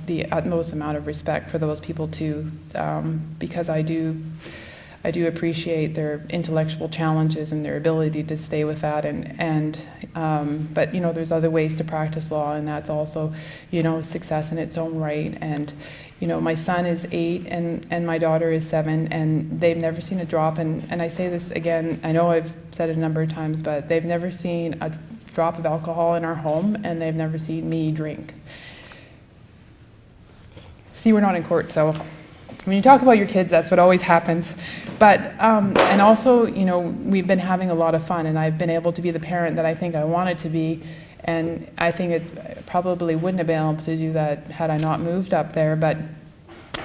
the utmost amount of respect for those people too, because I do appreciate their intellectual challenges and their ability to stay with that, but there's other ways to practice law, and that's also success in its own right. And my son is 8 and my daughter is 7, and they've never seen a drop, and I say this again, I know I've said it a number of times, but they've never seen a drop of alcohol in our home, and they've never seen me drink. See, we're not in court, so when you talk about your kids, that's what always happens. But, and also, we've been having a lot of fun, and I've been able to be the parent that I think I wanted to be, and I think it probably wouldn't have been able to do that had I not moved up there, but,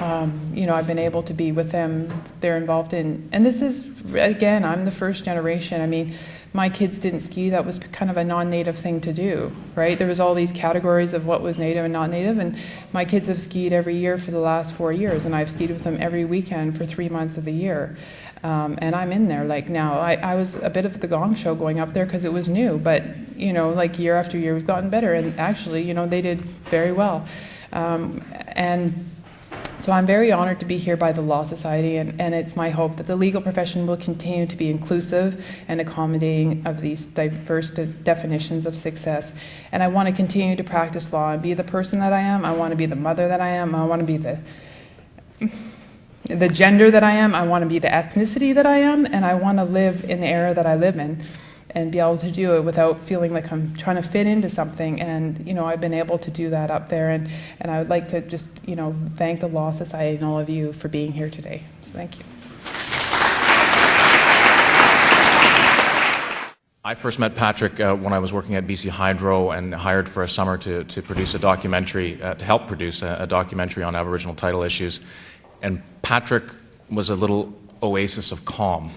I've been able to be with them. They're involved in, and this is, again, I'm the first generation. I mean, my kids didn't ski. That was kind of a non-native thing to do, right? There was all these categories of what was native and not native, and my kids have skied every year for the last 4 years, and I've skied with them every weekend for 3 months of the year. And I'm in there like now. I was a bit of the gong show going up there because it was new, but like year after year we've gotten better, and actually they did very well. And so I'm very honored to be here by the Law Society, and it's my hope that the legal profession will continue to be inclusive and accommodating of these diverse definitions of success. And I want to continue to practice law and be the person that I am. I want to be the mother that I am. I want to be the gender that I am. I want to be the ethnicity that I am, and I want to live in the era that I live in and be able to do it without feeling like I'm trying to fit into something. And I've been able to do that up there, and I would like to just thank the Law Society and all of you for being here today. So thank you. I first met Patrick when I was working at BC Hydro and hired for a summer to produce a documentary, to help produce a documentary on Aboriginal title issues. And Patrick was a little oasis of calm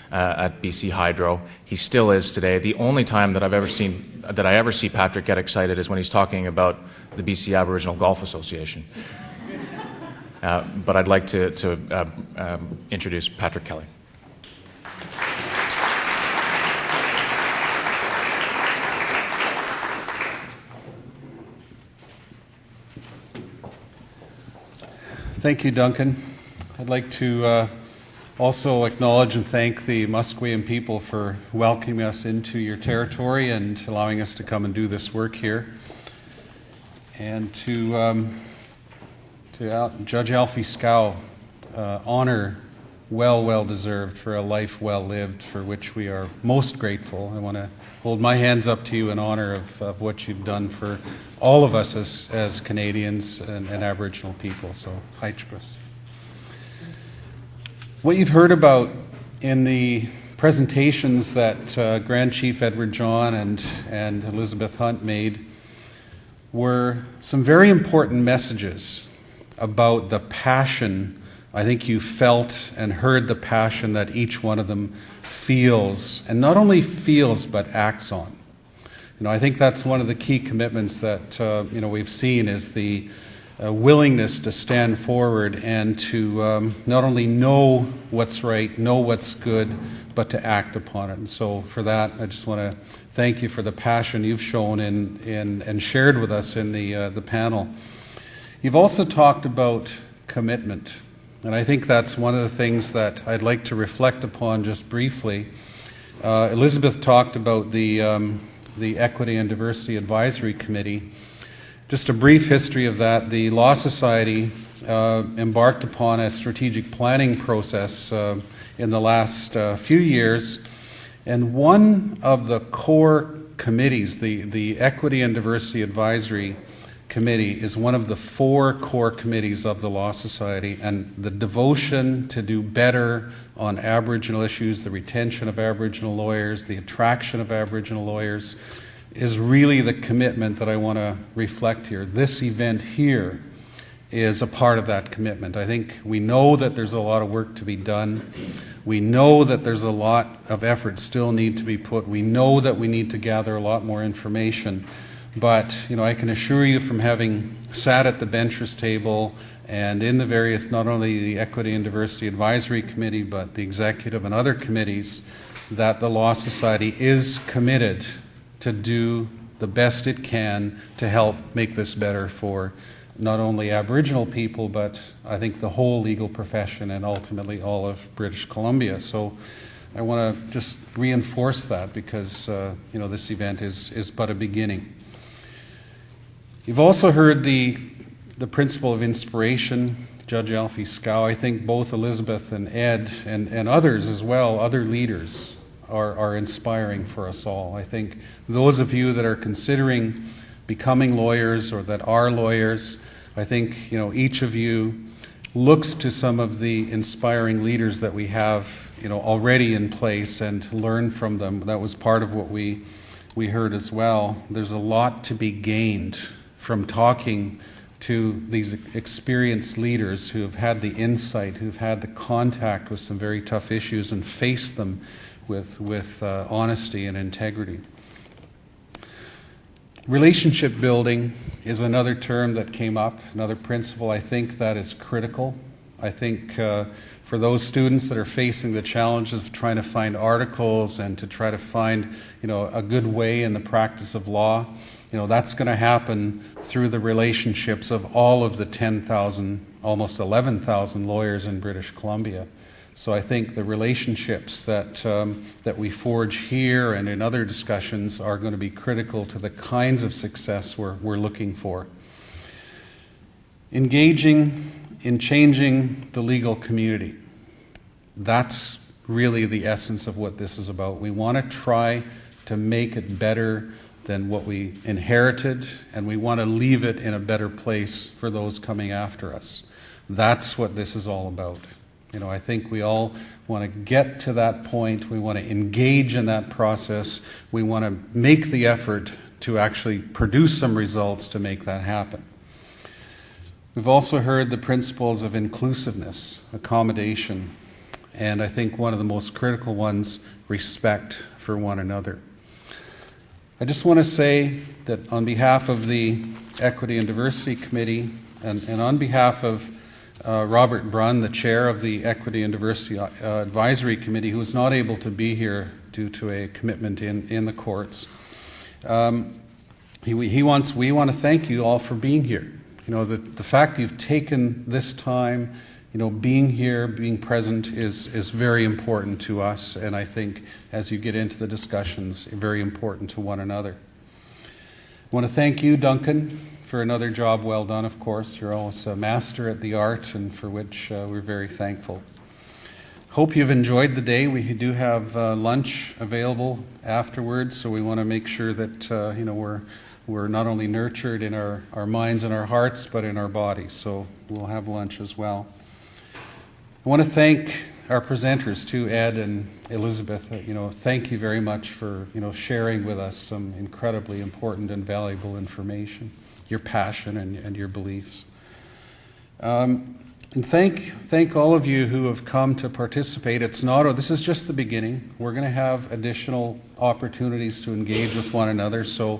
at BC Hydro. He still is today. The only time that I ever see Patrick get excited is when he's talking about the BC Aboriginal Golf Association. But I'd like to introduce Patrick Kelly. Thank you, Duncan. I'd like to also acknowledge and thank the Musqueam people for welcoming us into your territory and allowing us to come and do this work here. And to Judge Alfred Scow, honor well deserved for a life well lived, for which we are most grateful. I want to hold my hands up to you in honor of what you've done for all of us as Canadians and Aboriginal people. So, Haichkras. What you've heard about in the presentations that Grand Chief Edward John and Elizabeth Hunt made were some very important messages about the passion. I think you felt and heard the passion that each one of them feels, and not only feels but acts on. I think that's one of the key commitments that we've seen is the willingness to stand forward and to not only know what's right, know what's good, but to act upon it. And so for that, I just want to thank you for the passion you've shown and shared with us in the panel. You've also talked about commitment, and I think that's one of the things that I'd like to reflect upon just briefly. Elizabeth talked about the Equity and Diversity Advisory Committee. Just a brief history of that. The Law Society embarked upon a strategic planning process in the last few years, and one of the core committees, the Equity and Diversity Advisory Committee, is one of the 4 core committees of the Law Society, and the devotion to do better on Aboriginal issues, the retention of Aboriginal lawyers, the attraction of Aboriginal lawyers, is really the commitment that I want to reflect here. This event here is a part of that commitment. I think we know that there's a lot of work to be done. We know that there's a lot of effort still need to be put. We know that we need to gather a lot more information. But, I can assure you from having sat at the benchers table and in the various, not only the Equity and Diversity Advisory Committee, but the Executive and other committees, that the Law Society is committed to do the best it can to help make this better for not only Aboriginal people, but I think the whole legal profession and ultimately all of British Columbia. So I want to just reinforce that because this event is but a beginning. You've also heard the principle of inspiration, Judge Alfred Scow. I think both Elizabeth and Ed and others as well, other leaders, are inspiring for us all. I think those of you that are considering becoming lawyers or that are lawyers, I think each of you looks to some of the inspiring leaders that we have already in place and learn from them. That was part of what we heard as well. There's a lot to be gained from talking to these experienced leaders who have had the insight, who've had the contact with some very tough issues and faced them with honesty and integrity. Relationship building is another term that came up, another principle I think that is critical. I think for those students that are facing the challenges of trying to find articles and to try to find a good way in the practice of law, that's going to happen through the relationships of all of the 10,000, almost 11,000 lawyers in British Columbia. So I think the relationships that we forge here and in other discussions are going to be critical to the kinds of success we're looking for. Engaging in changing the legal community. That's really the essence of what this is about. We want to try to make it better than what we inherited, and we want to leave it in a better place for those coming after us. That's what this is all about. I think we all want to get to that point. We want to engage in that process. We want to make the effort to actually produce some results to make that happen. We've also heard the principles of inclusiveness, accommodation, and I think one of the most critical ones, respect for one another. I just want to say that on behalf of the Equity and Diversity Committee and on behalf of Robert Brunn, the chair of the Equity and Diversity Advisory Committee, who was not able to be here due to a commitment in the courts, we want to thank you all for being here. The fact you've taken this time, being here, being present is very important to us, and I think as you get into the discussions, very important to one another. I want to thank you, Duncan, for another job well done, of course. You're always a master at the art, and for which we're very thankful. Hope you've enjoyed the day. We do have lunch available afterwards, so we want to make sure that we're not only nurtured in our minds and our hearts, but in our bodies. So we'll have lunch as well. I want to thank our presenters too, Ed and Elizabeth. Thank you very much for sharing with us some incredibly important and valuable information, your passion and your beliefs. And thank all of you who have come to participate. This is just the beginning. We're going to have additional opportunities to engage with one another. So,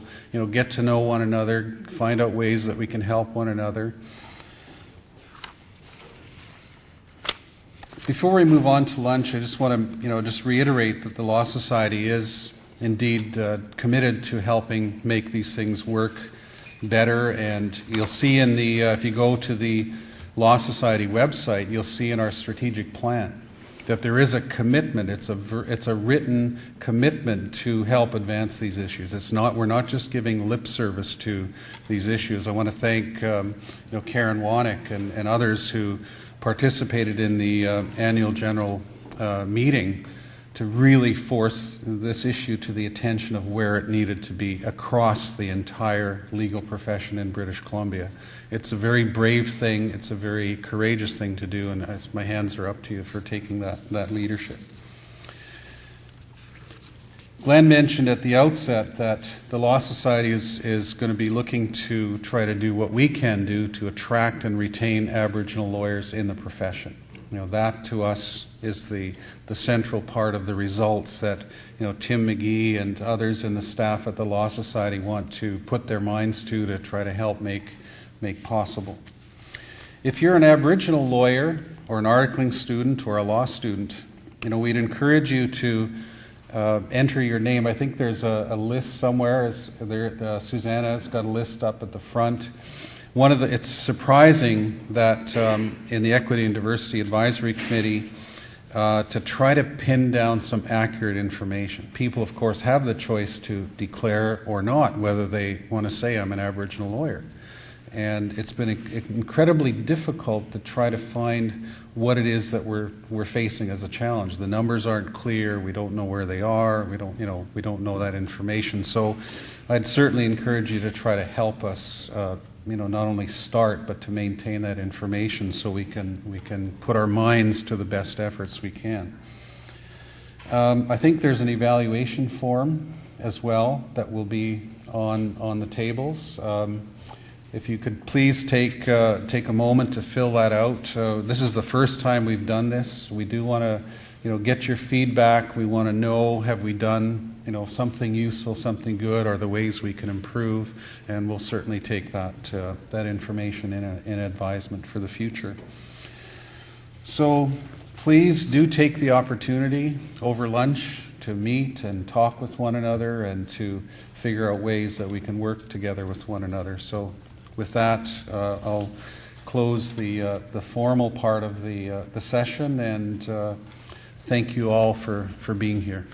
get to know one another, find out ways that we can help one another. Before we move on to lunch, I just want to, just reiterate that the Law Society is indeed committed to helping make these things work better. And you'll see in the, if you go to the Law Society website, you'll see in our strategic plan that there is a commitment. It's a written commitment to help advance these issues. We're not just giving lip service to these issues. I want to thank Karen Wanick and others who participated in the annual general meeting to really force this issue to the attention of where it needed to be across the entire legal profession in British Columbia. It's a very brave thing, it's a very courageous thing to do, and my hands are up to you for taking that leadership. Glenn mentioned at the outset that the Law Society is going to be looking to try to do what we can do to attract and retain Aboriginal lawyers in the profession. That to us is the central part of the results that Tim McGee and others in the staff at the Law Society want to put their minds to try to help make possible. If you're an Aboriginal lawyer or an articling student or a law student, we'd encourage you to enter your name. I think there's a list somewhere. Susanna's got a list up at the front. it's surprising that in the Equity and Diversity Advisory Committee, to try to pin down some accurate information. People, of course, have the choice to declare or not whether they want to say, I'm an Aboriginal lawyer. And it's been incredibly difficult to try to find what it is that we're facing as a challenge. The numbers aren't clear. We don't know where they are. We don't know that information. So I'd certainly encourage you to try to help us, not only start, but to maintain that information so we can put our minds to the best efforts we can. I think there's an evaluation form as well that will be on the tables. If you could please take a moment to fill that out. This is the first time we've done this. We do want to, get your feedback. We want to know, have we done, something useful, something good, or the ways we can improve, and we'll certainly take that information in advisement for the future. So please do take the opportunity over lunch to meet and talk with one another and to figure out ways that we can work together with one another. So with that, I'll close the formal part of the session, and thank you all for being here.